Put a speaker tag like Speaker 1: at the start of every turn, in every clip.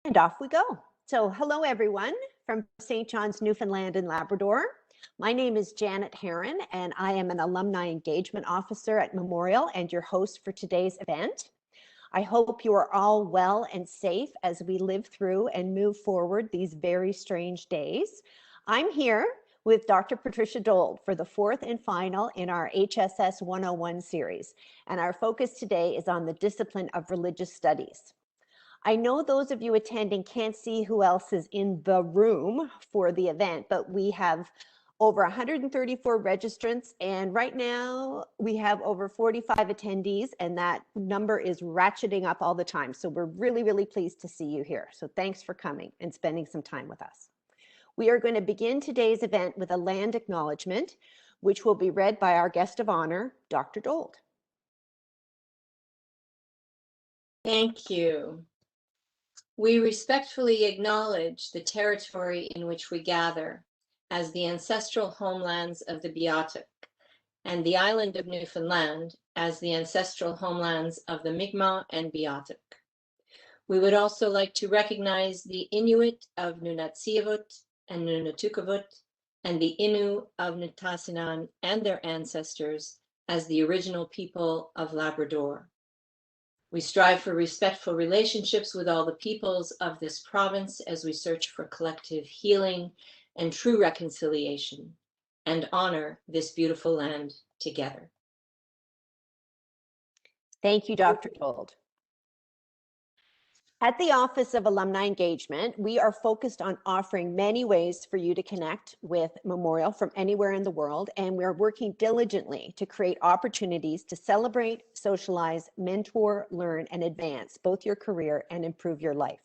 Speaker 1: And off we go. So hello everyone from St. John's, Newfoundland and Labrador. My name is Janet Herron and I am an Alumni Engagement Officer at Memorial and your host for today's event. I hope you are all well and safe as we live through and move forward these very strange days. I'm here with Dr. Patricia Dold for the fourth and final in our HSS 101 series. And our focus today is on the discipline of religious studies. I know those of you attending can't see who else is in the room for the event, but we have over 134 registrants, and right now we have over 45 attendees, and that number is ratcheting up all the time. So we're really, really pleased to see you here. So thanks for coming and spending some time with us. We are going to begin today's event with a land acknowledgement, which will be read by our guest of honor, Dr. Dold.
Speaker 2: Thank you. We respectfully acknowledge the territory in which we gather as the ancestral homelands of the Beothuk, and the island of Newfoundland as the ancestral homelands of the Mi'kmaq and Beothuk. We would also like to recognize the Inuit of Nunatsiavut and Nunatukavut, and the Innu of Nitassinan and their ancestors as the original people of Labrador. We strive for respectful relationships with all the peoples of this province as we search for collective healing and true reconciliation, and honor this beautiful land together.
Speaker 1: Thank you, Dr. Dold. At the Office of Alumni Engagement, we are focused on offering many ways for you to connect with Memorial from anywhere in the world, and we're working diligently to create opportunities to celebrate, socialize, mentor, learn, and advance both your career and improve your life.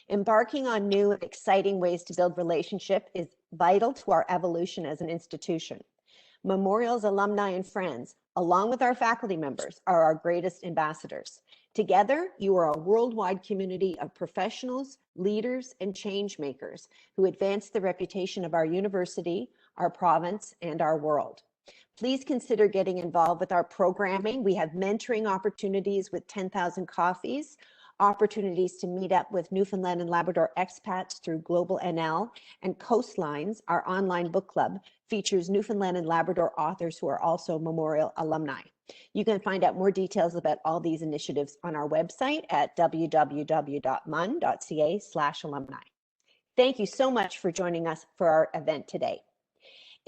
Speaker 1: Embarking on new and exciting ways to build relationship is vital to our evolution as an institution. Memorial's alumni and friends, along with our faculty members, are our greatest ambassadors. Together, you are a worldwide community of professionals, leaders, and change makers who advance the reputation of our university, our province, and our world. Please consider getting involved with our programming. We have mentoring opportunities with 10,000 coffees, opportunities to meet up with Newfoundland and Labrador expats through Global NL, and Coastlines, our online book club, features Newfoundland and Labrador authors who are also Memorial alumni. You can find out more details about all these initiatives on our website at www.mun.ca/alumni. Thank you so much for joining us for our event today.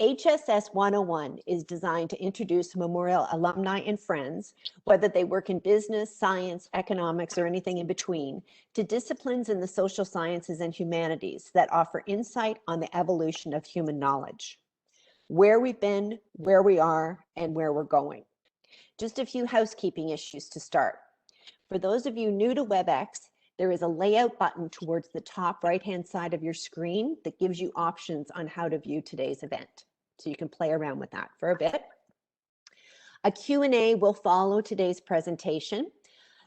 Speaker 1: HSS 101 is designed to introduce Memorial alumni and friends, whether they work in business, science, economics, or anything in between, to disciplines in the social sciences and humanities that offer insight on the evolution of human knowledge, where we've been, where we are, and where we're going. Just a few housekeeping issues to start. For those of you new to WebEx, there is a layout button towards the top right-hand side of your screen that gives you options on how to view today's event. So you can play around with that for a bit. A Q&A will follow today's presentation.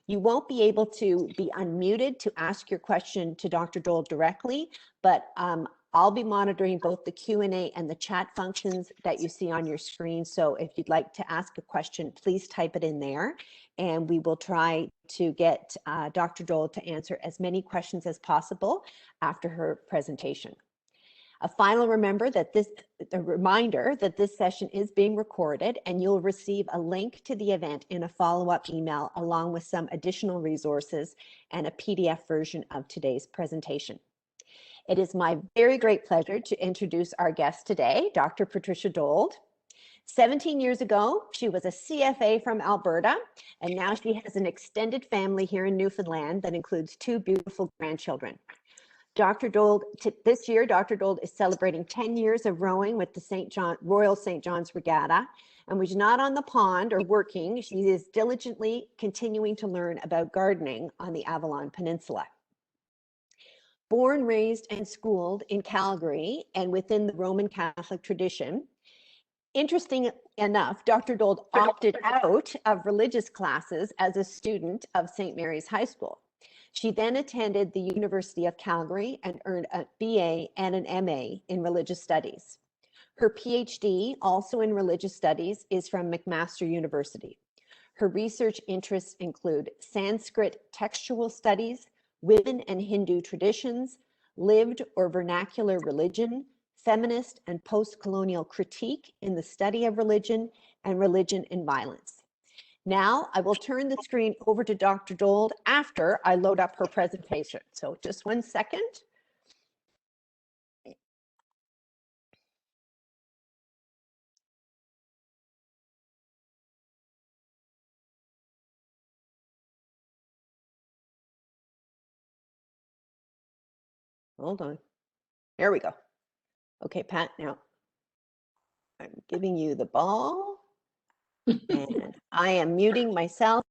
Speaker 1: You won't be able to be unmuted to ask your question to Dr. Dold directly, but I'll be monitoring both the Q&A and the chat functions that you see on your screen. So if you'd like to ask a question, please type it in there, and we will try to get Dr. Dold to answer as many questions as possible after her presentation. A final reminder that this session is being recorded, and you'll receive a link to the event in a follow-up email along with some additional resources and a PDF version of today's presentation. It is my very great pleasure to introduce our guest today, Dr. Patricia Dold. 17 years ago, she was a CFA from Alberta, and now she has an extended family here in Newfoundland that includes 2 beautiful grandchildren. Dr. Dold, this year, Dr. Dold is celebrating 10 years of rowing with the Royal St. John's Regatta, and when she's not on the pond or working, she is diligently continuing to learn about gardening on the Avalon Peninsula. Born, raised, and schooled in Calgary and within the Roman Catholic tradition, interesting enough, Dr. Dold opted out of religious classes as a student of St. Mary's High School. She then attended the University of Calgary and earned a BA and an MA in religious studies. Her PhD, also in religious studies, is from McMaster University. Her research interests include Sanskrit textual studies, Women and Hindu Traditions, Lived or Vernacular Religion, Feminist and Post-Colonial Critique in the Study of Religion, and Religion and Violence. Now I will turn the screen over to Dr. Dold after I load up her presentation. So just 1 second. Hold on. There we go. Okay, Pat, now I'm giving you the ball and I am muting myself.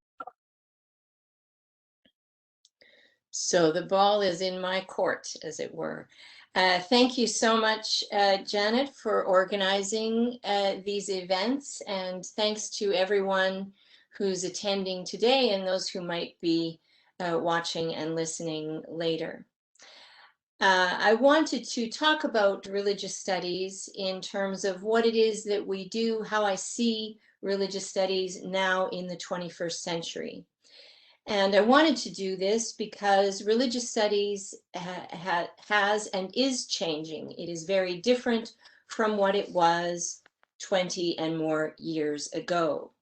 Speaker 2: So the ball is in my court, as it were. Thank you so much, Janet, for organizing these events, and thanks to everyone who's attending today and those who might be watching and listening later. I wanted to talk about religious studies in terms of what it is that we do, how I see religious studies now in the 21st century. And I wanted to do this because religious studies has and is changing. It is very different from what it was 20 and more years ago.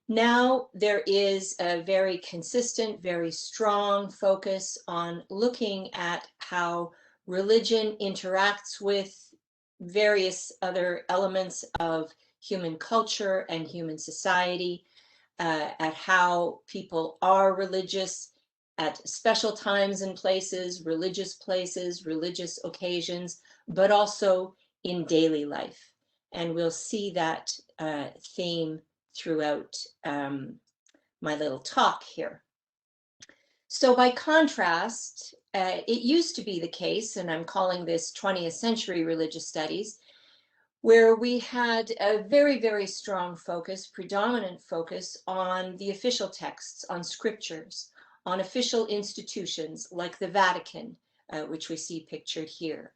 Speaker 2: Now there is a very consistent, very strong focus on looking at how religion interacts with various other elements of human culture and human society, at how people are religious at special times and places, religious occasions, but also in daily life. And we'll see that theme throughout my little talk here. So by contrast, it used to be the case, and I'm calling this 20th century religious studies, where we had a very, very strong focus, predominant focus on the official texts, on scriptures, on official institutions like the Vatican, which we see pictured here.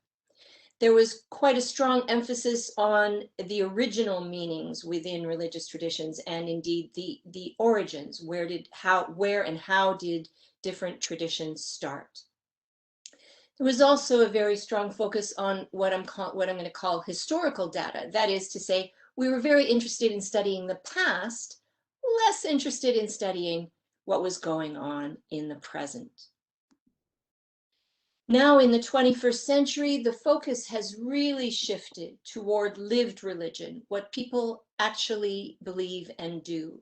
Speaker 2: There was quite a strong emphasis on the original meanings within religious traditions, and indeed the origins, where and how did different traditions start. There was also a very strong focus on what I'm going to call historical data. That is to say, we were very interested in studying the past, less interested in studying what was going on in the present. Now in the 21st century, the focus has really shifted toward lived religion, what people actually believe and do,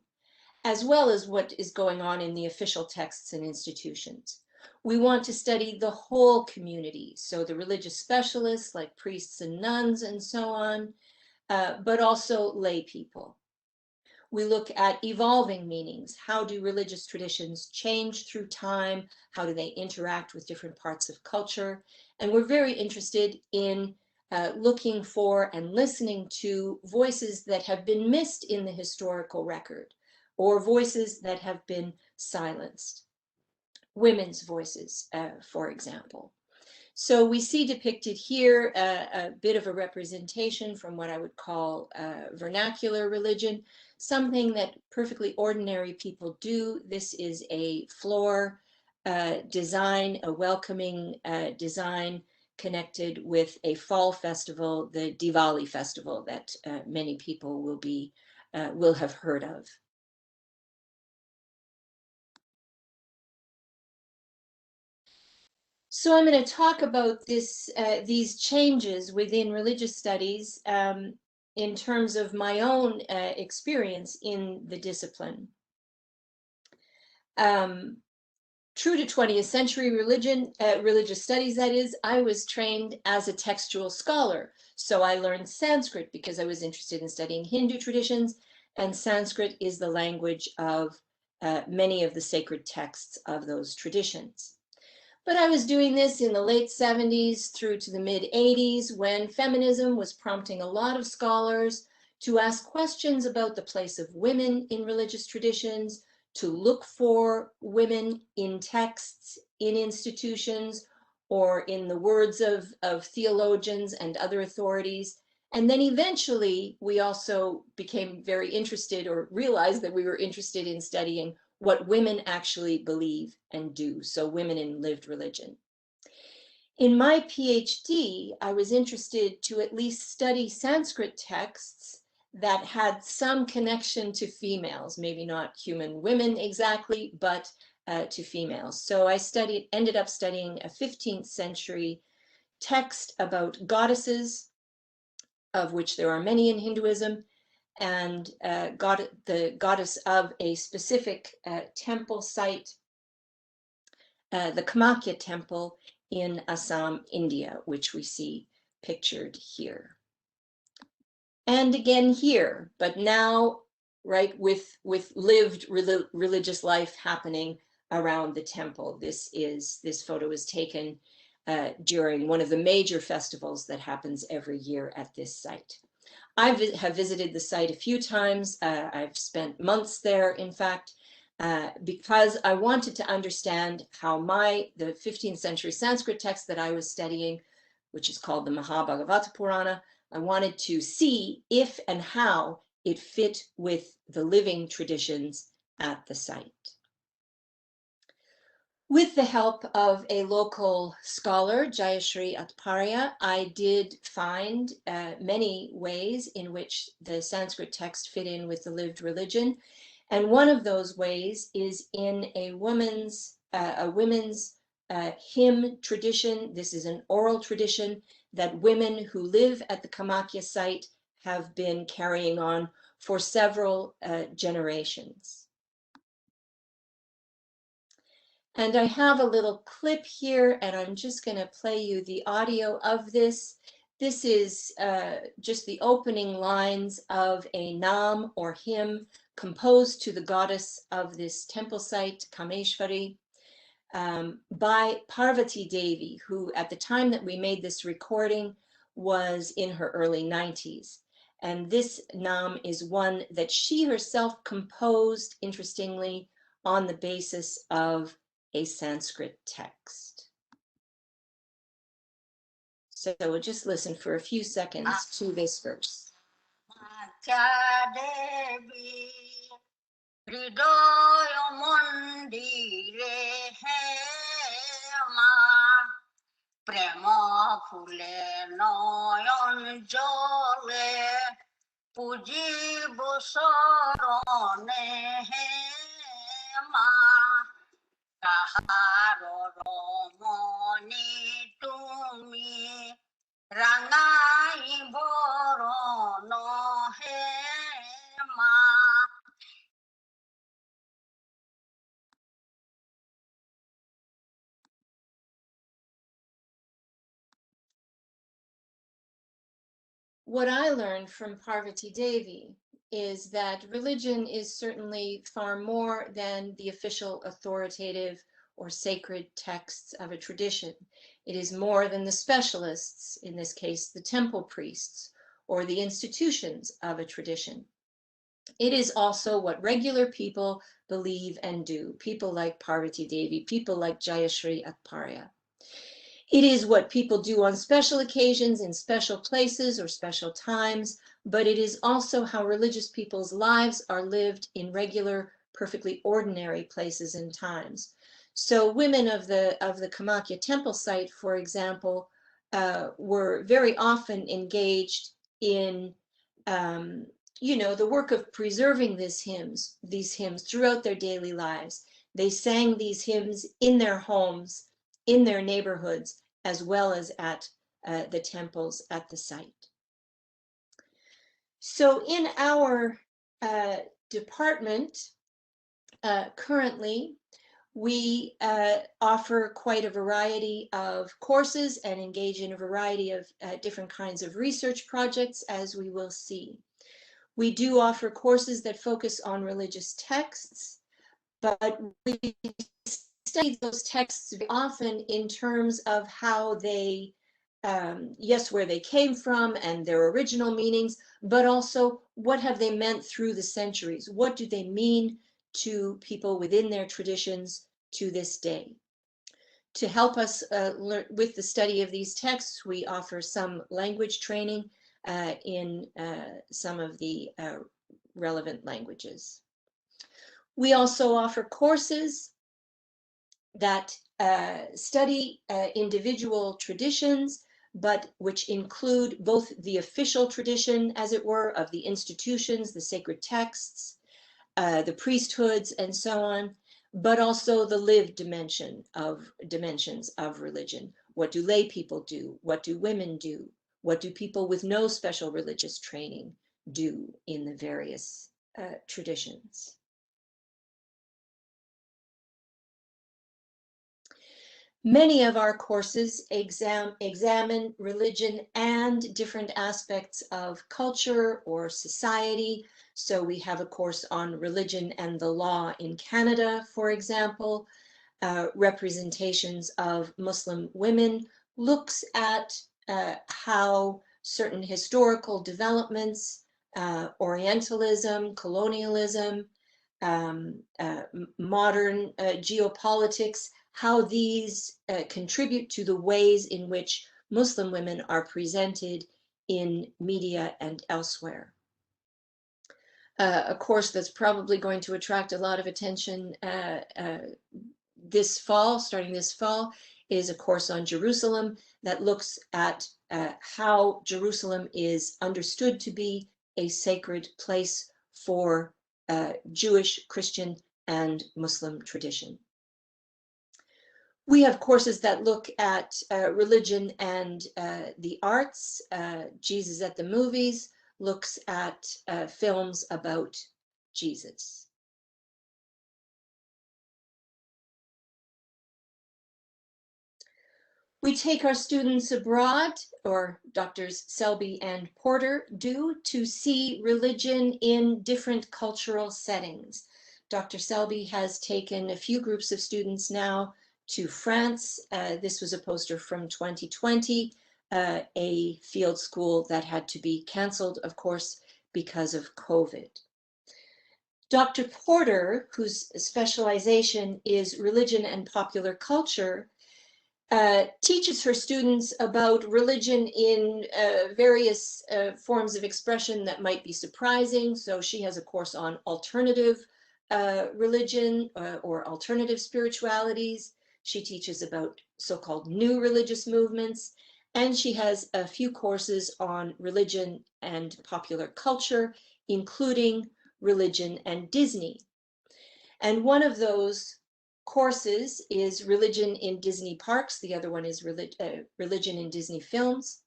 Speaker 2: as well as what is going on in the official texts and institutions. We want to study the whole community, so the religious specialists like priests and nuns and so on, but also lay people. We look at evolving meanings. How do religious traditions change through time? How do they interact with different parts of culture? And we're very interested in looking for and listening to voices that have been missed in the historical record, or voices that have been silenced. Women's voices, for example. So we see depicted here a bit of a representation from what I would call vernacular religion, something that perfectly ordinary people do. This is a floor design, a welcoming design connected with a fall festival, the Diwali festival that many people will have heard of. So I'm going to talk about these changes within religious studies in terms of my own experience in the discipline. True to 20th century religious studies, that is, I was trained as a textual scholar. So I learned Sanskrit because I was interested in studying Hindu traditions, and Sanskrit is the language of many of the sacred texts of those traditions. But I was doing this in the late 70s through to the mid 80s when feminism was prompting a lot of scholars to ask questions about the place of women in religious traditions, to look for women in texts, in institutions, or in the words of theologians and other authorities. And then eventually we also became very interested, or realized that we were interested in studying what women actually believe and do, so women in lived religion. In my PhD, I was interested to at least study Sanskrit texts that had some connection to females, maybe not human women exactly, but to females. So I ended up studying a 15th century text about goddesses, of which there are many in Hinduism, and the goddess of a specific temple site, the Kamakya Temple in Assam, India, which we see pictured here. And again here, but now, right, with lived religious life happening around the temple. This photo is taken during one of the major festivals that happens every year at this site. I have visited the site a few times. I've spent months there, in fact, because I wanted to understand how the 15th century Sanskrit text that I was studying, which is called the Mahabhagavata Purana, I wanted to see if and how it fit with the living traditions at the site. With the help of a local scholar, Jayashree Atparya, I did find many ways in which the Sanskrit text fit in with the lived religion. And one of those ways is in a women's hymn tradition. This is an oral tradition that women who live at the Kamakya site have been carrying on for several generations. And I have a little clip here, and I'm just going to play you the audio of this. This is just the opening lines of a nam or hymn composed to the goddess of this temple site, Kameshvari, by Parvati Devi, who at the time that we made this recording was in her early 90s. And this nam is one that she herself composed, interestingly, on the basis of a Sanskrit text. So we'll just listen for a few seconds to this verse. What I learned from Parvati Devi is that religion is certainly far more than the official authoritative or sacred texts of a tradition. It is more than the specialists, in this case, the temple priests, or the institutions of a tradition. It is also what regular people believe and do, people like Parvati Devi, people like Jayashree Atparya. It is what people do on special occasions, in special places or special times, but it is also how religious people's lives are lived in regular, perfectly ordinary places and times. So women of the Kamakya Temple site, for example, were very often engaged in the work of preserving these hymns throughout their daily lives. They sang these hymns in their homes, in their neighborhoods, as well as at the temples at the site. So in our department, currently, we offer quite a variety of courses and engage in a variety of different kinds of research projects, as we will see. We do offer courses that focus on religious texts, but we study those texts often in terms of how they, where they came from and their original meanings, but also what have they meant through the centuries? What do they mean to people within their traditions to this day? To help us learn with the study of these texts, we offer some language training in some of the relevant languages. We also offer courses that study individual traditions, but which include both the official tradition, as it were, of the institutions, the sacred texts, the priesthoods, and so on, but also the lived dimensions of religion. What do lay people do? What do women do? What do people with no special religious training do in the various traditions? Many of our courses examine religion and different aspects of culture or society. So we have a course on religion and the law in Canada, for example. Representations of Muslim women looks at how certain historical developments, Orientalism, colonialism, modern geopolitics, how these contribute to the ways in which Muslim women are presented in media and elsewhere. A course that's probably going to attract a lot of attention this fall, starting this fall, is a course on Jerusalem that looks at how Jerusalem is understood to be a sacred place for Jewish, Christian, and Muslim tradition. We have courses that look at religion and the arts. Jesus at the Movies looks at films about Jesus. We take our students abroad, or Drs. Selby and Porter do, to see religion in different cultural settings. Dr. Selby has taken a few groups of students now to France. This was a poster from 2020, a field school that had to be canceled, of course, because of COVID. Dr. Porter, whose specialization is religion and popular culture, teaches her students about religion in various forms of expression that might be surprising. So she has a course on alternative religion or alternative spiritualities. She teaches about so-called new religious movements, and she has a few courses on religion and popular culture, including religion and Disney. And one of those courses is religion in Disney parks. The other one is religion in Disney films.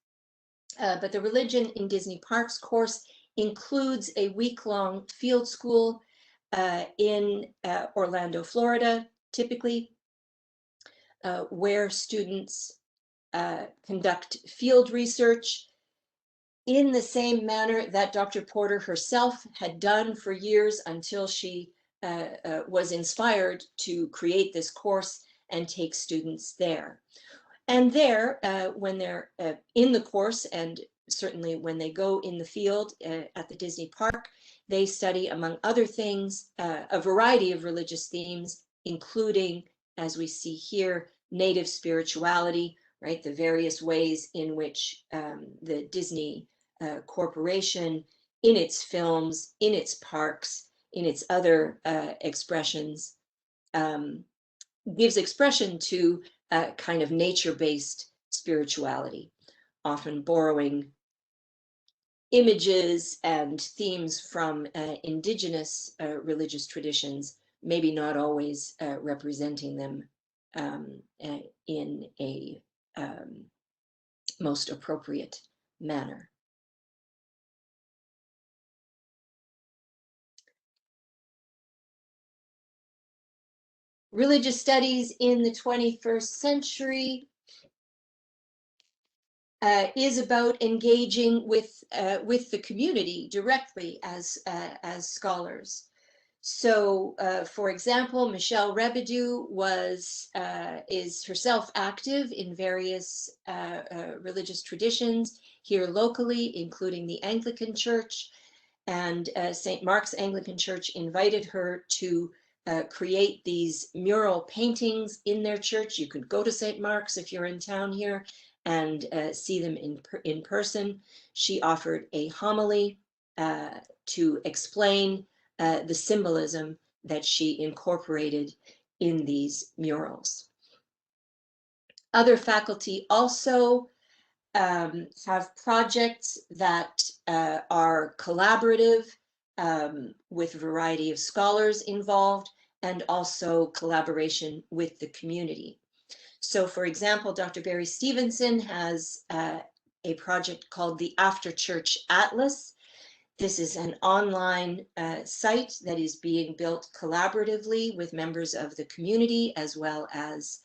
Speaker 2: But the religion in Disney parks course includes a week-long field school in Orlando, Florida, typically, where students conduct field research in the same manner that Dr. Porter herself had done for years until she was inspired to create this course and take students there. And there, when they're in the course, and certainly when they go in the field at the Disney park, they study, among other things, a variety of religious themes, including, as we see here, native spirituality, right? The various ways in which the Disney Corporation, in its films, in its parks, in its other expressions, gives expression to a kind of nature-based spirituality, often borrowing images and themes from indigenous religious traditions, maybe not always representing them in a most appropriate manner. Religious studies in the 21st century is about engaging with the community directly as scholars. So, for example, Michelle Rebidoux is herself active in various religious traditions here locally, including the Anglican Church, and St. Mark's Anglican Church invited her to create these mural paintings in their church. You could go to St. Mark's if you're in town here and see them in person. She offered a homily to explain the symbolism that she incorporated in these murals. Other faculty also have projects that are collaborative with a variety of scholars involved, and also collaboration with the community. So for example, Dr. Barry Stevenson has a project called the After Church Atlas. This is an online site that is being built collaboratively with members of the community, as well as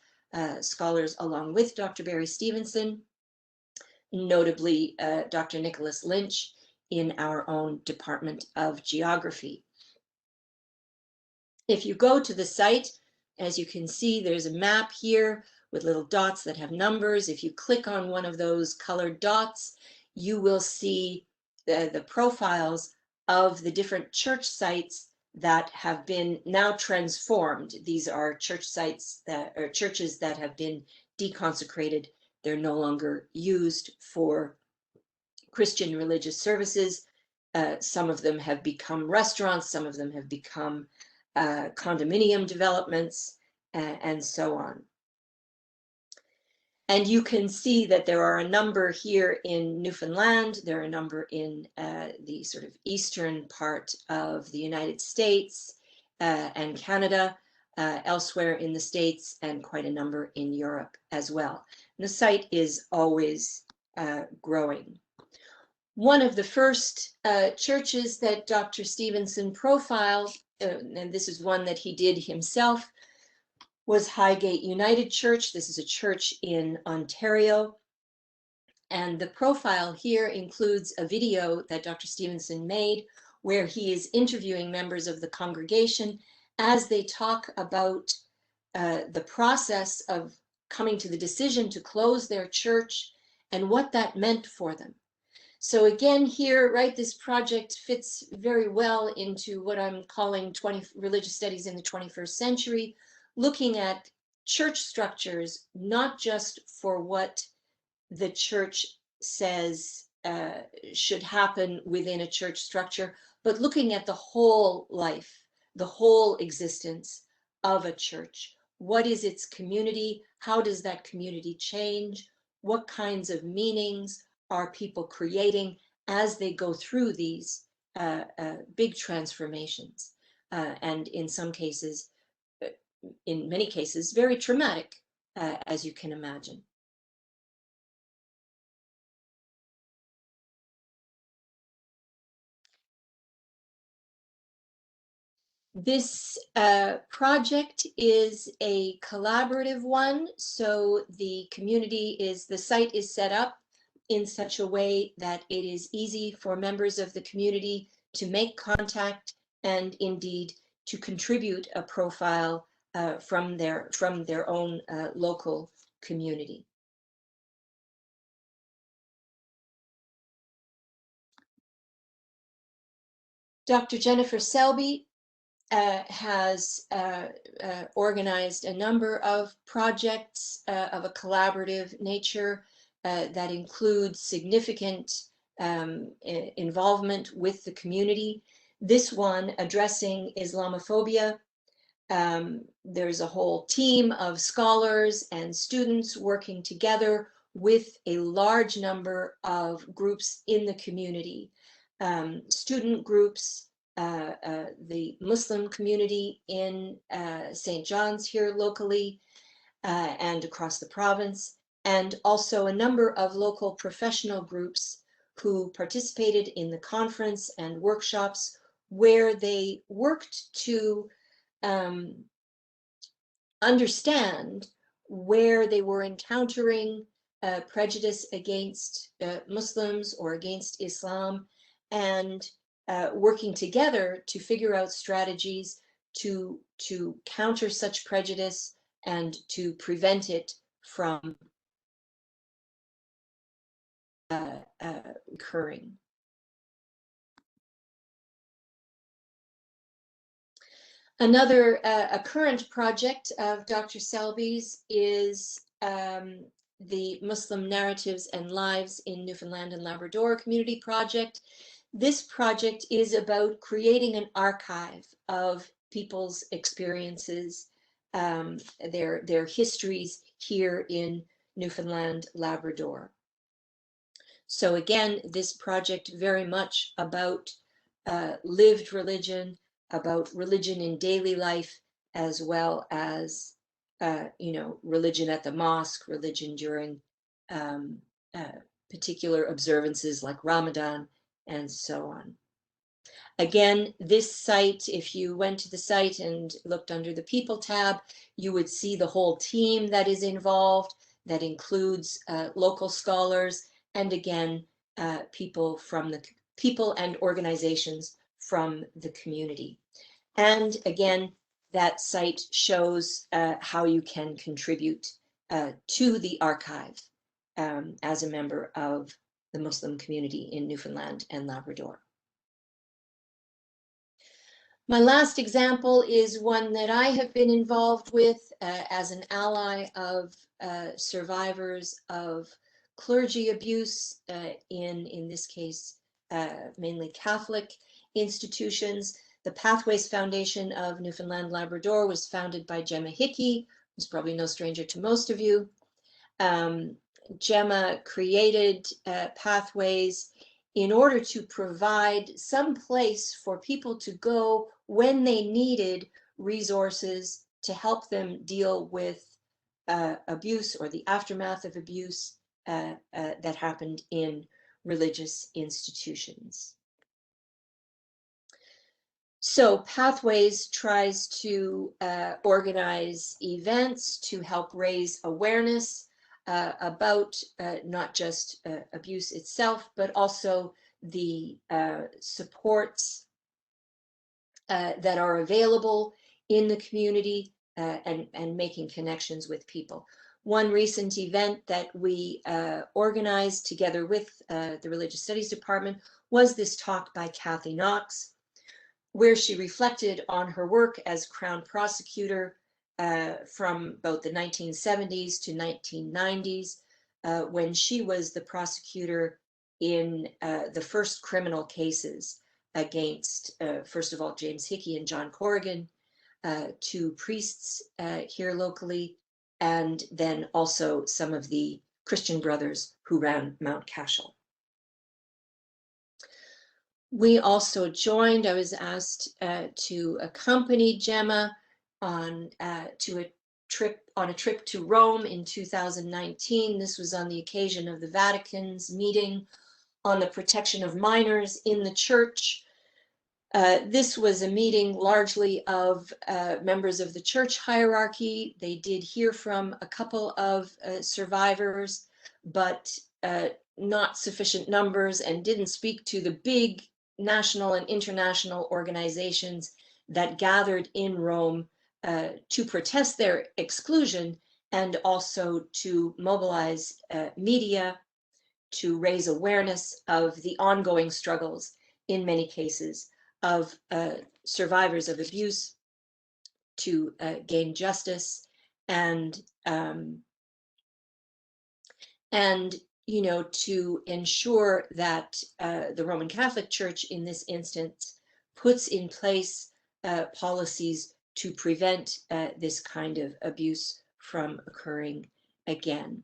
Speaker 2: scholars along with Dr. Barry Stevenson, notably Dr. Nicholas Lynch in our own Department of Geography. If you go to the site, as you can see, there's a map here with little dots that have numbers. If you click on one of those colored dots, you will see the profiles of the different church sites that have been now transformed. These are church sites that are churches that have been deconsecrated. They're no longer used for Christian religious services. Some of them have become restaurants, some of them have become condominium developments, and so on. And you can see that there are a number here in Newfoundland, there are a number in the sort of eastern part of the United States and Canada, elsewhere in the States, and quite a number in Europe as well. And the site is always growing. One of the first churches that Dr. Stevenson profiled, and this is one that he did himself, was Highgate United Church. This is a church in Ontario. And the profile here includes a video that Dr. Stevenson made where he is interviewing members of the congregation as they talk about the process of coming to the decision to close their church and what that meant for them. So again here, right, this project fits very well into what I'm calling religious studies in the 21st century, looking at church structures, not just for what the church says should happen within a church structure, but looking at the whole life, the whole existence of a church. What is its community? How does that community change? What kinds of meanings are people creating as they go through these big transformations? And in some cases, in many cases, very traumatic, as you can imagine. This project is a collaborative one, so the site is set up in such a way that it is easy for members of the community to make contact and indeed to contribute a profile from their own local community. Dr. Jennifer Selby has organized a number of projects of a collaborative nature that includes significant involvement with the community. This one addressing Islamophobia. There's a whole team of scholars and students working together with a large number of groups in the community. Student groups, the Muslim community in St. John's here locally and across the province, and also a number of local professional groups who participated in the conference and workshops where they worked to understand where they were encountering prejudice against Muslims or against Islam, and working together to figure out strategies to counter such prejudice and to prevent it from occurring. Another a current project of Dr. Selby's is the Muslim Narratives and Lives in Newfoundland and Labrador Community Project. This project is about creating an archive of people's experiences, their histories here in Newfoundland, Labrador. So again, this project very much about lived religion, about religion in daily life, as well as, religion at the mosque, religion during particular observances like Ramadan, and so on. Again, this site, if you went to the site and looked under the People tab, you would see the whole team that is involved. That includes local scholars and, again, people and organizations from the community. And again, that site shows how you can contribute to the archive as a member of the Muslim community in Newfoundland and Labrador. My last example is one that I have been involved with as an ally of survivors of clergy abuse in this case, mainly Catholic institutions. The Pathways Foundation of Newfoundland Labrador was founded by Gemma Hickey, who's probably no stranger to most of you. Gemma created Pathways in order to provide some place for people to go when they needed resources to help them deal with abuse or the aftermath of abuse that happened in religious institutions. So Pathways tries to organize events to help raise awareness about not just abuse itself, but also the supports that are available in the community and making connections with people. One recent event that we organized together with the Religious Studies Department was this talk by Kathy Knox, where she reflected on her work as Crown Prosecutor from about the 1970s to 1990s, when she was the prosecutor in the first criminal cases against, first of all, James Hickey and John Corrigan, two priests here locally, and then also some of the Christian brothers who ran Mount Cashel. We also joined, I was asked to accompany Gemma on a trip to Rome in 2019. This was on the occasion of the Vatican's meeting on the protection of minors in the church. This was a meeting largely of members of the church hierarchy. They did hear from a couple of survivors, but not sufficient numbers, and didn't speak to the big national and international organizations that gathered in Rome to protest their exclusion, and also to mobilize media to raise awareness of the ongoing struggles, in many cases, of survivors of abuse to gain justice and to ensure that the Roman Catholic Church in this instance puts in place policies to prevent this kind of abuse from occurring again.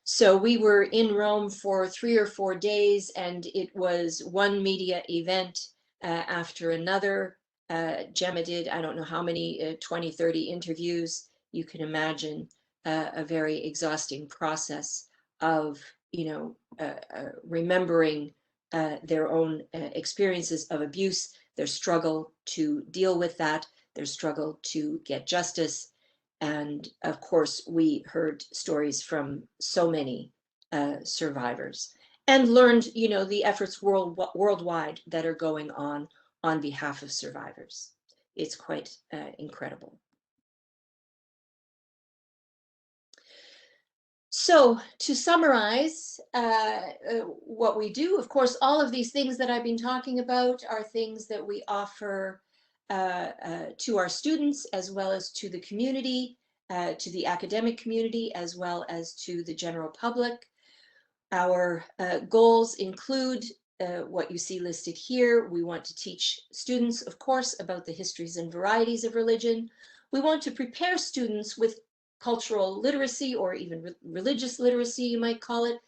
Speaker 2: So we were in Rome for 3 or 4 days, and it was one media event after another. Gemma did, I don't know how many, 20, 30 interviews. You can imagine a very exhausting process of, remembering their own experiences of abuse, their struggle to deal with that, their struggle to get justice. And of course, we heard stories from so many survivors and learned, the efforts worldwide that are going on behalf of survivors. It's quite incredible. So to summarize what we do, of course, all of these things that I've been talking about are things that we offer to our students, as well as to the community, to the academic community, as well as to the general public. Our goals include what you see listed here. We want to teach students, of course, about the histories and varieties of religion. We want to prepare students with cultural literacy, or even religious literacy, you might call it,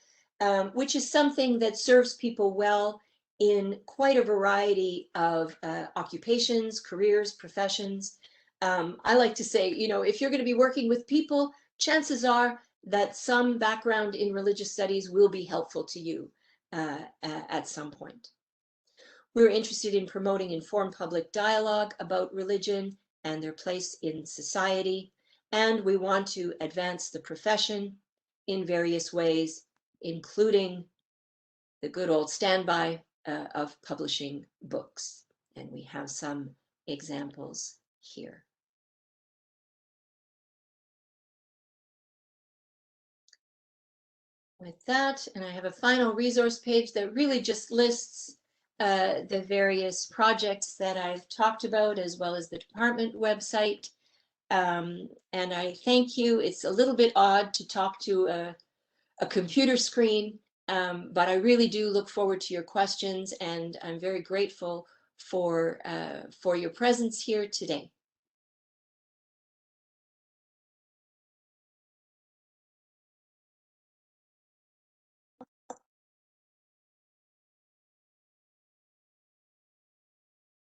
Speaker 2: which is something that serves people well in quite a variety of occupations, careers, professions. I like to say, you know, if you're going to be working with people, chances are that some background in religious studies will be helpful to you at some point. We're interested in promoting informed public dialogue about religion and their place in society, and we want to advance the profession in various ways, including the good old standby of publishing books. And we have some examples here. With that, and I have a final resource page that really just lists the various projects that I've talked about, as well as the department website. And I thank you. It's a little bit odd to talk to a computer screen, but I really do look forward to your questions, and I'm very grateful for your presence here today.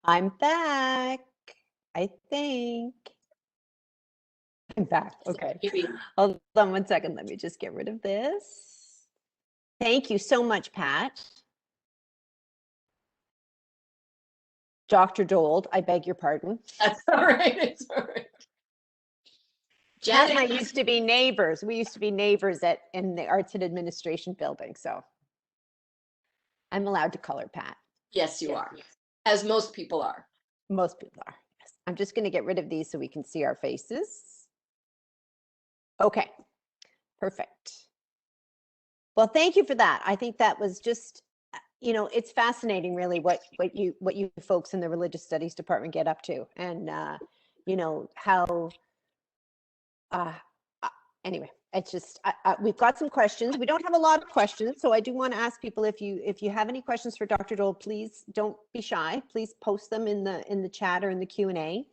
Speaker 1: I'm back, I think. I'm back. Okay. Hold on one second. Let me just get rid of this. Thank you so much, Pat. Dr. Dold, I beg your pardon.
Speaker 2: That's all right. It's all right.
Speaker 1: Pat and I used to be neighbors. We used to be neighbors in the Arts and Administration building. So I'm allowed to color Pat.
Speaker 2: Yes, you are. As most people are.
Speaker 1: Most people are. Yes. I'm just going to get rid of these so we can see our faces. Okay, perfect. Well, thank you for that. I think that was just, you know, it's fascinating really what you folks in the Religious Studies department get up to, and you know, how anyway, it's just we've got some questions. We don't have a lot of questions, so I do want to ask people, if you have any questions for Dr. Dold, please don't be shy. Please post them in the chat or in the Q&A.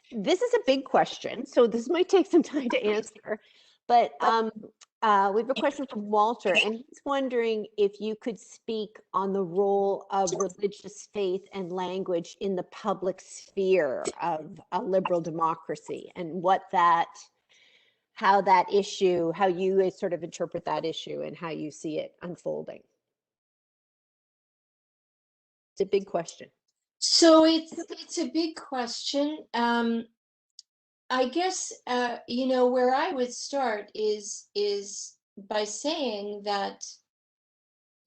Speaker 1: This is a big question, so this might take some time to answer, but we have a question from Walter, and he's wondering if you could speak on the role of religious faith and language in the public sphere of a liberal democracy, and how you sort of interpret that issue and how you see it unfolding. It's a big question.
Speaker 2: So it's a big question. I guess you know, where I would start is by saying that,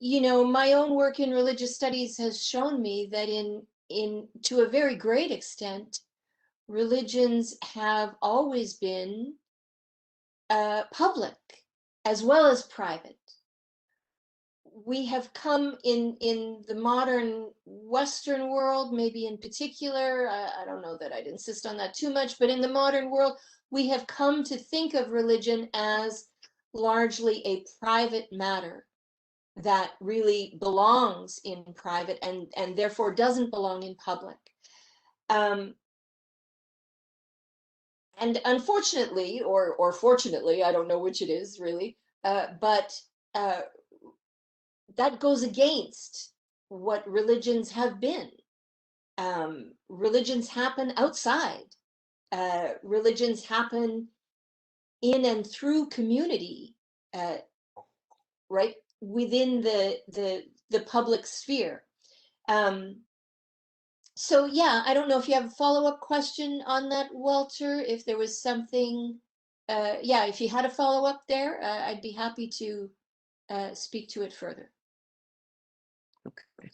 Speaker 2: you know, my own work in religious studies has shown me that in to a very great extent, religions have always been public as well as private. We have come in the modern Western world, maybe in particular, I don't know that I'd insist on that too much, but in the modern world, we have come to think of religion as largely a private matter that really belongs in private and therefore doesn't belong in public. And unfortunately, or fortunately, I don't know which it is really, but that goes against what religions have been. Religions happen outside. Religions happen in and through community, right within the public sphere. So yeah, I don't know if you have a follow-up question on that, Walter. If there was something, yeah, if you had a follow-up there, I'd be happy to speak to it further.
Speaker 1: Okay.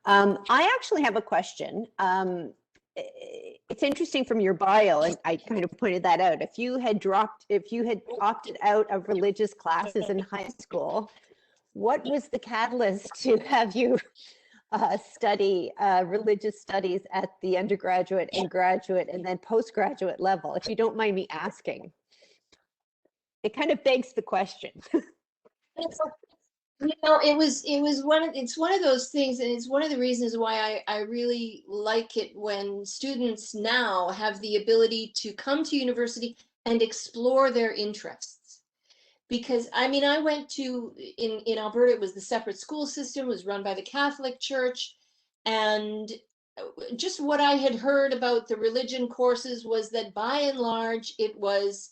Speaker 1: I actually have a question. It's interesting from your bio, and I kind of pointed that out. If you had opted out of religious classes in high school, what was the catalyst to have you study religious studies at the undergraduate and graduate and then postgraduate level, if you don't mind me asking? It kind of begs the question.
Speaker 2: it's one of those things, and it's one of the reasons why I really like it when students now have the ability to come to university and explore their interests. Because I mean, I went to, in Alberta, it was the separate school system, was run by the Catholic Church, and just what I had heard about the religion courses was that by and large it was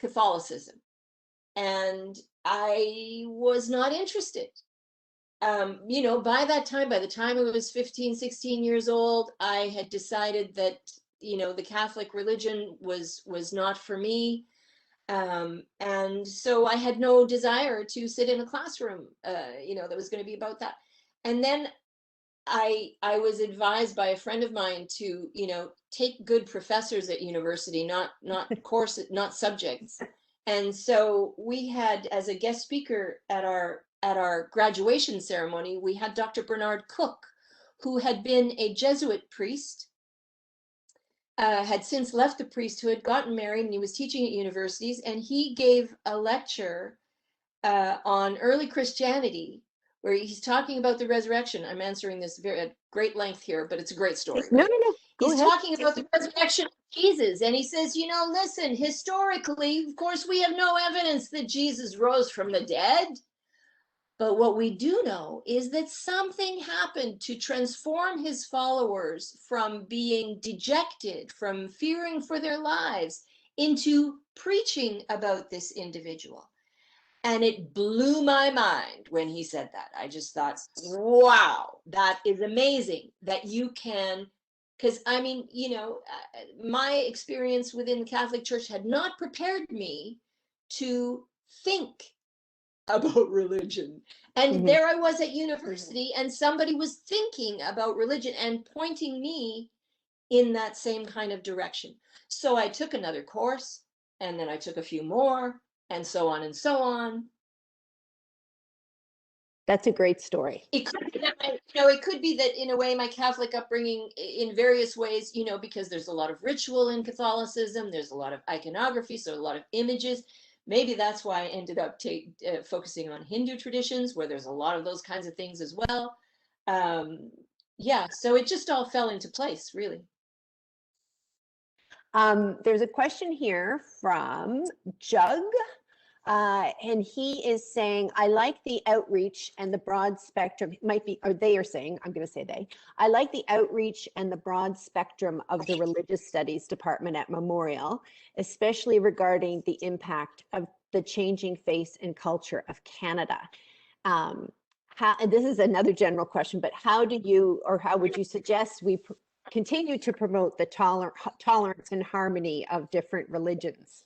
Speaker 2: Catholicism, and I was not interested. By that time, by the time I was 15, 16 years old, I had decided that, the Catholic religion was not for me. And so I had no desire to sit in a classroom, that was going to be about that. And then I was advised by a friend of mine to, take good professors at university, not courses, not subjects. And so we had, as a guest speaker at our graduation ceremony, we had Dr. Bernard Cook, who had been a Jesuit priest, had since left the priesthood, gotten married, and he was teaching at universities. And he gave a lecture on early Christianity, where he's talking about the resurrection. I'm answering this at great length here, but it's a great story.
Speaker 1: No, no, no.
Speaker 2: He's talking about the resurrection of Jesus, and he says, listen, historically, of course, we have no evidence that Jesus rose from the dead. But what we do know is that something happened to transform his followers from being dejected, from fearing for their lives, into preaching about this individual. And it blew my mind when he said that. I just thought, wow, that is amazing that you can, because I mean, my experience within the Catholic Church had not prepared me to think about religion. And there I was at university, and somebody was thinking about religion and pointing me in that same kind of direction. So I took another course, and then I took a few more, and so on and so on.
Speaker 1: That's a great story.
Speaker 2: It could be that, it could be that in a way my Catholic upbringing, in various ways, because there's a lot of ritual in Catholicism, there's a lot of iconography, so a lot of images. Maybe that's why I ended up focusing on Hindu traditions, where there's a lot of those kinds of things as well. So it just all fell into place, really.
Speaker 1: There's a question here from Jug. And he is saying, I like the outreach and the broad spectrum, they are saying, I'm going to say they, I like the outreach and the broad spectrum of the religious studies department at Memorial, especially regarding the impact of the changing face and culture of Canada. And this is another general question, but how would you suggest we continue to promote the tolerance and harmony of different religions?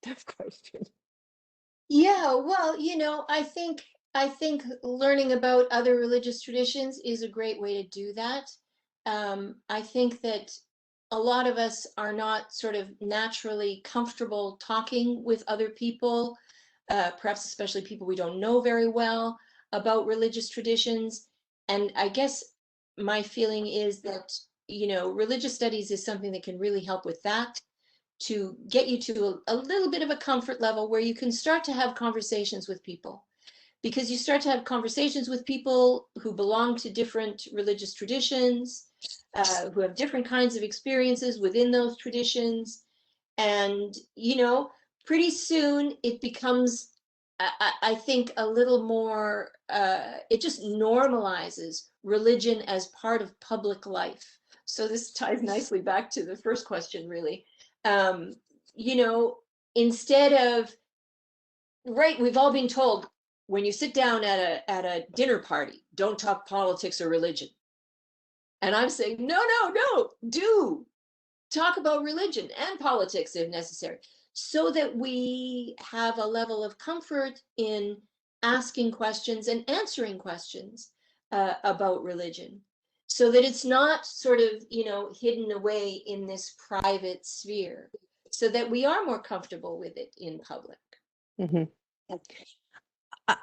Speaker 1: Tough question.
Speaker 2: Yeah, well, I think learning about other religious traditions is a great way to do that. I think that a lot of us are not sort of naturally comfortable talking with other people, perhaps especially people we don't know very well, about religious traditions. And I guess my feeling is that, religious studies is something that can really help with that, to get you to a little bit of a comfort level where you can start to have conversations with people. Because you start to have conversations with people who belong to different religious traditions, who have different kinds of experiences within those traditions. And, pretty soon it becomes, I think, a little more, it just normalizes religion as part of public life. So this ties nicely back to the first question, really. Instead of, right, we've all been told, when you sit down at a dinner party, don't talk politics or religion. And I'm saying, no, do talk about religion and politics if necessary, so that we have a level of comfort in asking questions and answering questions about religion, so that it's not sort of, hidden away in this private sphere, so that we are more comfortable with it in public.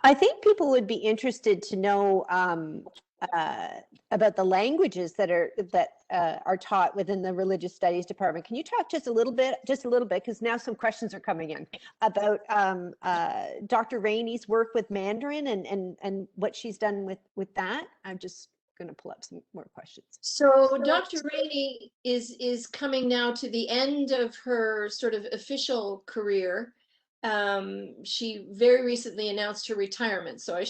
Speaker 1: I think people would be interested to know about the languages that are taught within the religious studies department. Can you talk just a little bit, because now some questions are coming in about Dr. Rainey's work with Mandarin and what she's done with that? I'm just going to pull up some more questions.
Speaker 2: So Dr. Rainey is coming now to the end of her sort of official career. She very recently announced her retirement, so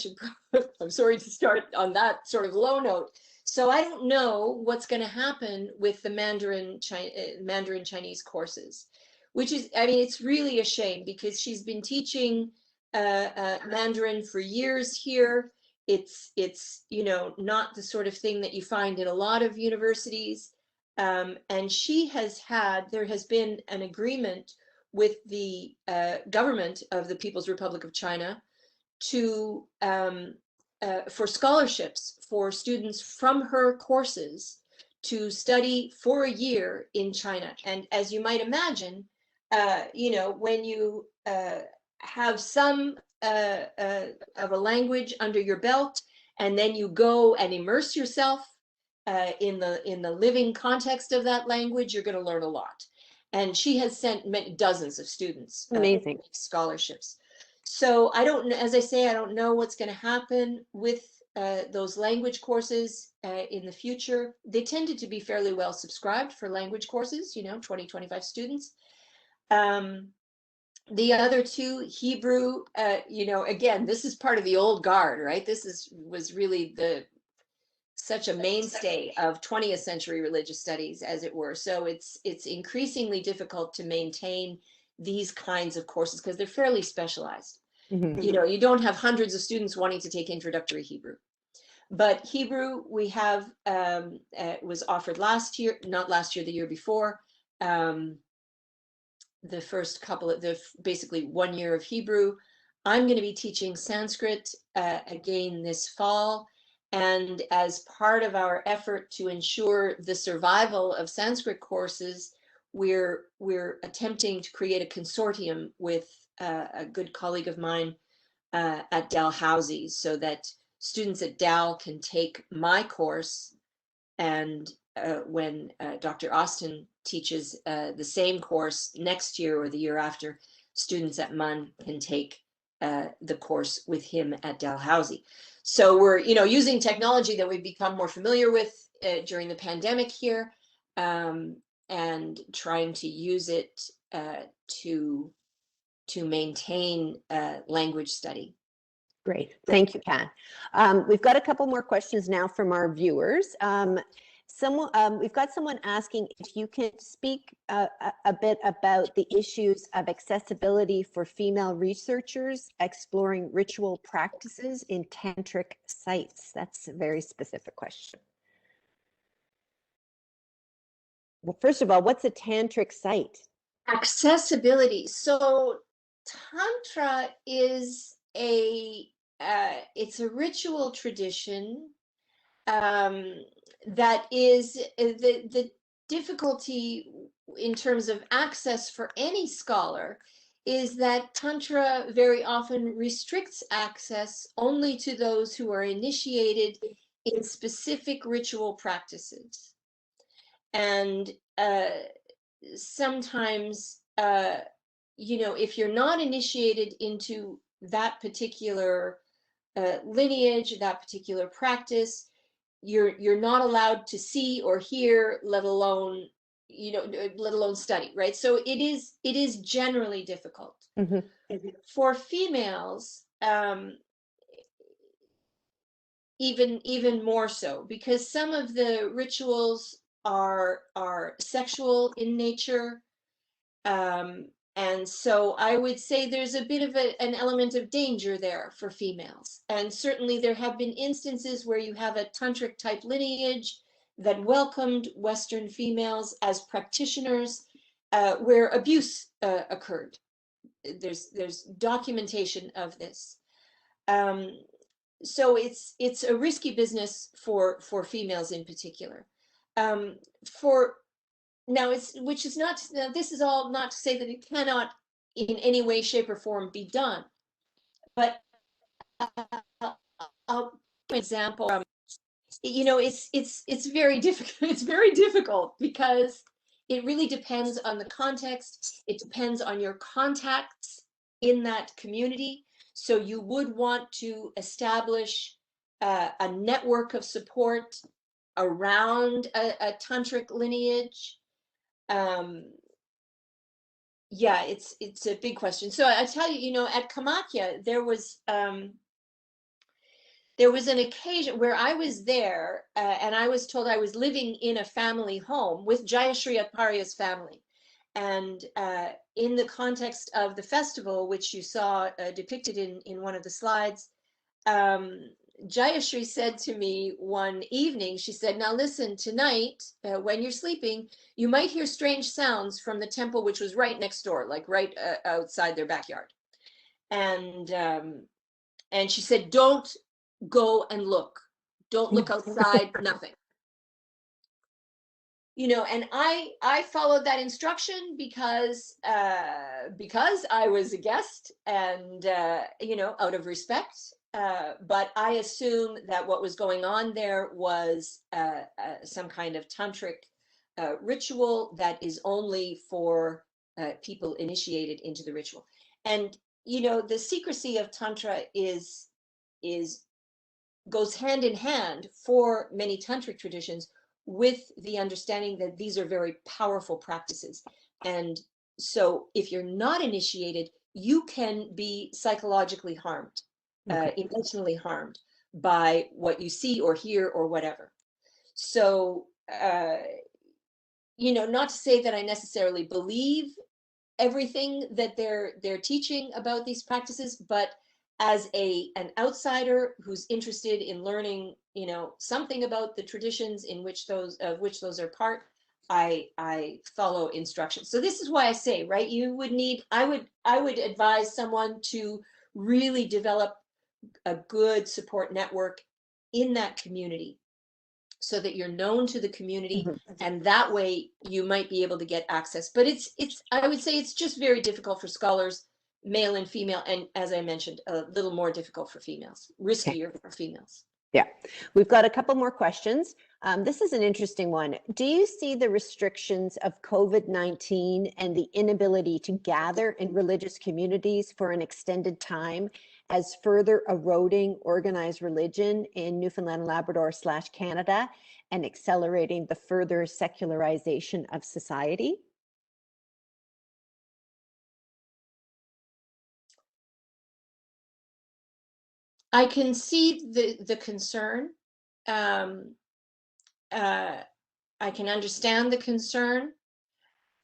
Speaker 2: I'm sorry to start on that sort of low note. So I don't know what's going to happen with the Mandarin Chinese courses, which is, I mean, it's really a shame because she's been teaching Mandarin for years here. It's not the sort of thing that you find in a lot of universities. And there has been an agreement with the government of the People's Republic of China to for scholarships for students from her courses to study for a year in China. And as you might imagine, when you have some of a language under your belt, and then you go and immerse yourself in the living context of that language, you're going to learn a lot. And she has sent dozens of students
Speaker 1: amazing
Speaker 2: scholarships. So I don't, as I say, I don't know what's going to happen with those language courses in the future. They tended to be fairly well subscribed for language courses, 20, 25 students. The other two, Hebrew, again, this is part of the old guard, right? This was really such a mainstay of 20th century religious studies, as it were. So it's increasingly difficult to maintain these kinds of courses because they're fairly specialized.
Speaker 1: Mm-hmm.
Speaker 2: You don't have hundreds of students wanting to take introductory Hebrew. But Hebrew, we have, was offered the year before. The first couple of basically 1 year of Hebrew. I'm going to be teaching Sanskrit again this fall. And as part of our effort to ensure the survival of Sanskrit courses, we're attempting to create a consortium with a good colleague of mine at Dalhousie, so that students at Dal can take my course, and when Dr. Austin teaches the same course next year or the year after, students at MUN can take the course with him at Dalhousie. So we're using technology that we've become more familiar with during the pandemic here, and trying to use it to maintain language study.
Speaker 1: Great, thank you, Pat. We've got a couple more questions now from our viewers. We've got someone asking if you can speak a bit about the issues of accessibility for female researchers exploring ritual practices in tantric sites. That's a very specific question. Well, first of all, what's a tantric site?
Speaker 2: Accessibility. So Tantra is it's a ritual tradition that is the difficulty in terms of access for any scholar is that Tantra very often restricts access only to those who are initiated in specific ritual practices. And sometimes, if you're not initiated into that particular lineage, that particular practice, you're not allowed to see or hear, let alone study, right? So it is generally difficult.
Speaker 1: Mm-hmm.
Speaker 2: For females, even more so, because some of the rituals are sexual in nature. And so I would say there's a bit of an element of danger there for females. And certainly there have been instances where you have a tantric type lineage that welcomed Western females as practitioners, where abuse occurred. There's documentation of this. So it's a risky business for females in particular. This is all not to say that it cannot in any way, shape, or form be done. But I'll give an example from you know, it's very difficult. It's very difficult because it really depends on the context. It depends on your contacts in that community. So you would want to establish a network of support around a tantric lineage. Yeah, it's a big question. So I tell you, you know, at Kamakya, there was an occasion where I was there, and I was told I was living in a family home with Jayashri Aparya's family. And in the context of the festival, which you saw depicted in one of the slides, Jayashri said to me one evening, she said, now listen, tonight, when you're sleeping, you might hear strange sounds from the temple, which was right next door, like right outside their backyard. And she said, don't go and look. Don't look outside, nothing. You know, and I followed that instruction because I was a guest and, you know, out of respect. But I assume that what was going on there was some kind of tantric ritual that is only for people initiated into the ritual. And, you know, the secrecy of Tantra goes hand in hand for many tantric traditions with the understanding that these are very powerful practices. And so if you're not initiated, you can be psychologically harmed, emotionally harmed by what you see or hear or whatever. So, you know, not to say that I necessarily believe everything that they're teaching about these practices, but as an outsider who's interested in learning, you know, something about the traditions in which those are part, I follow instructions. So this is why I say, right, you would need, I would advise someone to really develop a good support network in that community so that you're known to the community, and that way you might be able to get access. But it's I would say it's just very difficult for scholars, male and female, and as I mentioned, a little more difficult for females, riskier for females.
Speaker 1: Yeah, we've got a couple more questions. This is an interesting one. Do you see the restrictions of COVID-19 and the inability to gather in religious communities for an extended time as further eroding organized religion in Newfoundland and Labrador / Canada and accelerating the further secularization of society?
Speaker 2: I can see the concern. I can understand the concern.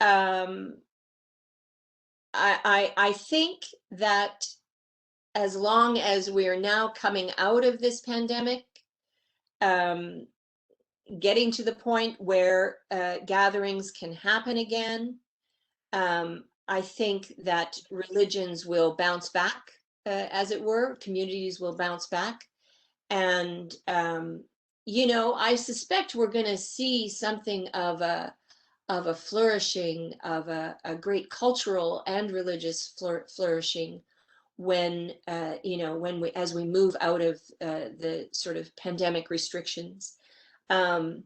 Speaker 2: I think that as long as we are now coming out of this pandemic, getting to the point where gatherings can happen again, I think that religions will bounce back, as it were, communities will bounce back. And, you know, I suspect we're going to see something of a flourishing, of a great cultural and religious flourishing when, you know, as we move out of the sort of pandemic restrictions. And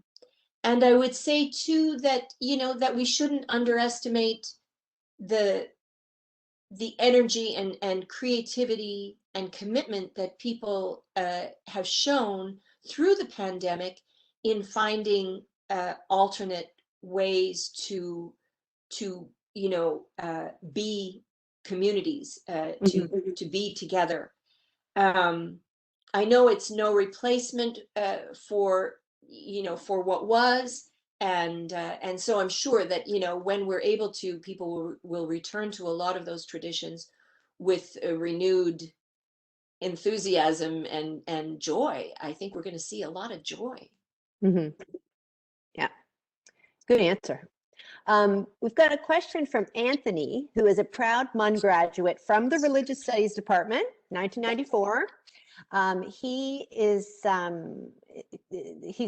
Speaker 2: I would say too that, you know, that we shouldn't underestimate the energy and creativity and commitment that people have shown through the pandemic in finding alternate ways to you know, be communities, to be together. I know it's no replacement for, you know, for what was, and so I'm sure that, you know, when we're able to, people will return to a lot of those traditions with a renewed enthusiasm and joy. I think we're going to see a lot of joy.
Speaker 1: Yeah, good answer. We've got a question from Anthony, who is a proud MUN graduate from the Religious Studies Department, 1994. He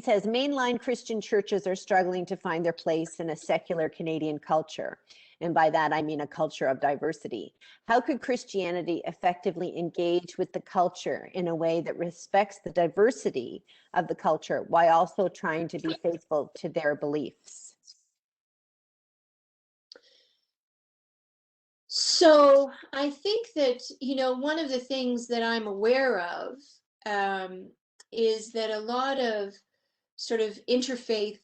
Speaker 1: says mainline Christian churches are struggling to find their place in a secular Canadian culture. And by that, I mean a culture of diversity. How could Christianity effectively engage with the culture in a way that respects the diversity of the culture while also trying to be faithful to their beliefs?
Speaker 2: So I think that, one of the things that I'm aware of is that a lot of sort of interfaith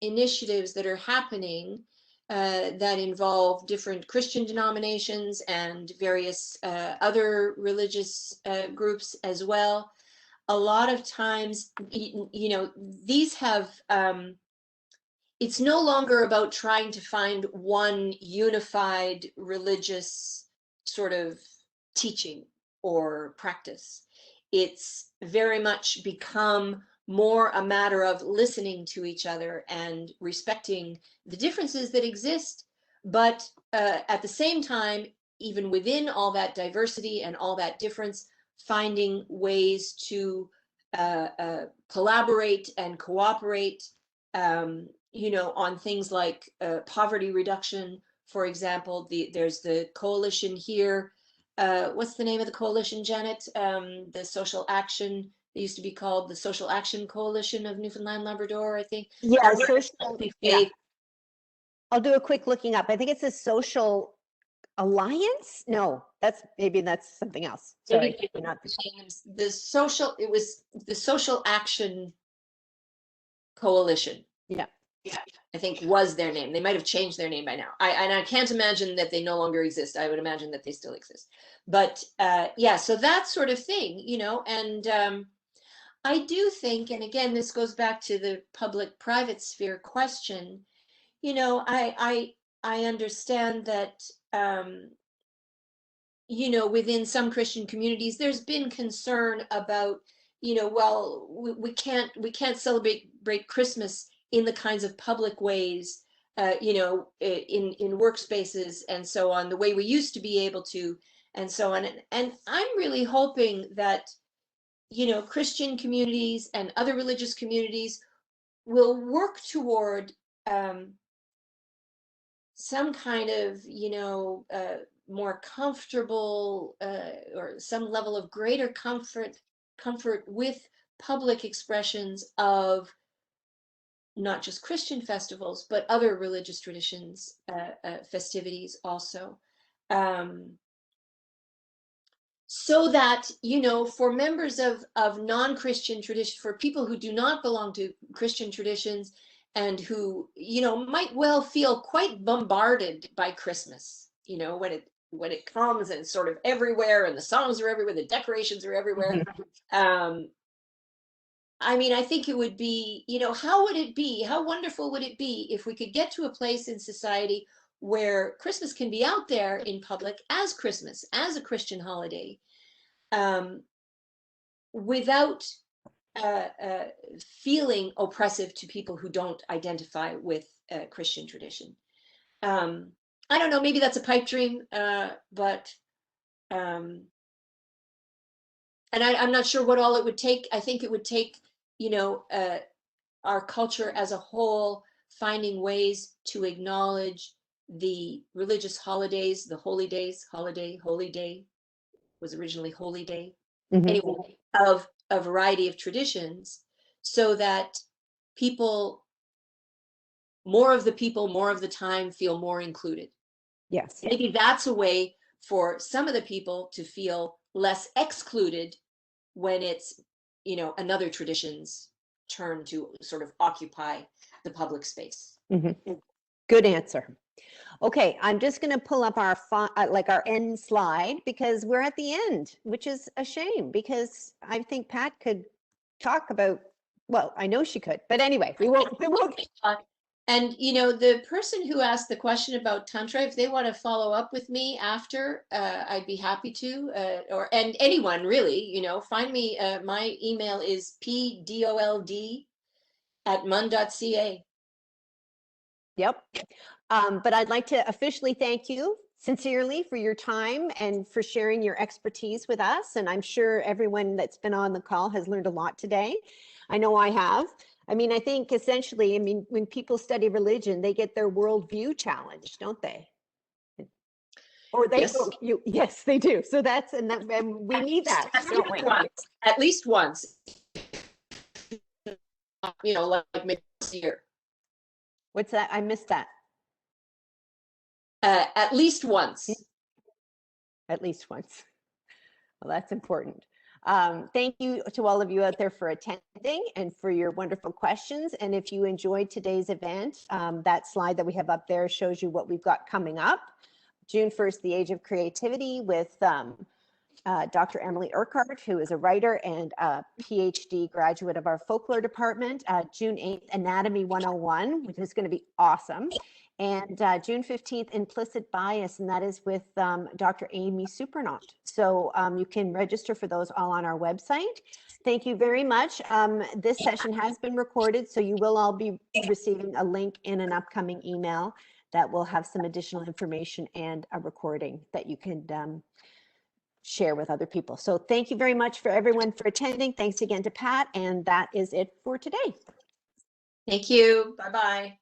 Speaker 2: initiatives that are happening that involve different Christian denominations and various other religious groups as well. A lot of times, these have, it's no longer about trying to find one unified religious sort of teaching or practice. It's very much become more a matter of listening to each other and respecting the differences that exist, but at the same time, even within all that diversity and all that difference, finding ways to collaborate and cooperate, on things like poverty reduction, for example. There's the coalition here. What's the name of the coalition, Janet? The social action. It used to be called the Social Action Coalition of Newfoundland, Labrador, I think.
Speaker 1: Yeah,
Speaker 2: Yeah.
Speaker 1: I'll do a quick looking up. I think it's a social alliance. No, maybe that's something else. Sorry, not
Speaker 2: the social. It was the Social Action Coalition.
Speaker 1: Yeah.
Speaker 2: I think was their name. They might have changed their name by now. I can't imagine that they no longer exist. I would imagine that they still exist. But yeah, so that sort of thing, and I do think, and again, this goes back to the public-private sphere question, I understand that, within some Christian communities, there's been concern about, well, we can't celebrate Christmas in the kinds of public ways, in workspaces and so on, the way we used to be able to, and so on. And I'm really hoping that, Christian communities and other religious communities will work toward some kind of, more comfortable or some level of greater comfort with public expressions of not just Christian festivals, but other religious traditions, festivities also. So that, for members of non-Christian tradition, for people who do not belong to Christian traditions and who, might well feel quite bombarded by Christmas, when it comes and it's sort of everywhere and the songs are everywhere, the decorations are everywhere. I mean, I think it would be, how wonderful would it be if we could get to a place in society where Christmas can be out there in public as Christmas, as a Christian holiday, without feeling oppressive to people who don't identify with Christian tradition. I don't know, maybe that's a pipe dream, but and I'm not sure what all it would take. I think it would take, our culture as a whole finding ways to acknowledge the religious holidays, the holy days. Holy day was originally holy day. Anyway, of a variety of traditions, so that more of the time feel more included.
Speaker 1: Yes.
Speaker 2: Maybe that's a way for some of the people to feel less excluded when it's, another tradition's turn to sort of occupy the public space.
Speaker 1: Good answer. Okay, I'm just going to pull up our our end slide because we're at the end, which is a shame because I think Pat could talk about, well, I know she could, but anyway, we won't.
Speaker 2: And, the person who asked the question about Tantra, if they want to follow up with me after, I'd be happy to, and anyone really, find me. My email is pdold@mun.ca.
Speaker 1: Yep. But I'd like to officially thank you sincerely for your time and for sharing your expertise with us. And I'm sure everyone that's been on the call has learned a lot today. I know I have. I mean, I think essentially, I mean, when people study religion, they get their worldview challenged, don't they? Or they,
Speaker 2: Yes.
Speaker 1: yes, they do. So that's, and we need that, don't we?
Speaker 2: At least once. You know, like maybe this year.
Speaker 1: What's that? I missed that.
Speaker 2: At least once.
Speaker 1: At least once. Well, that's important. Thank you to all of you out there for attending and for your wonderful questions. And if you enjoyed today's event, that slide that we have up there shows you what we've got coming up. June 1st, the Age of Creativity with Dr. Emily Urquhart, who is a writer and a PhD graduate of our folklore department. June 8th, Anatomy 101, which is going to be awesome. And June 15th, Implicit Bias, and that is with Dr. Amy Supernaut. So you can register for those all on our website. Thank you very much. This session has been recorded, so you will all be receiving a link in an upcoming email that will have some additional information and a recording that you can share with other people. So thank you very much for everyone for attending. Thanks again to Pat, and that is it for today.
Speaker 2: Thank you. Bye-bye.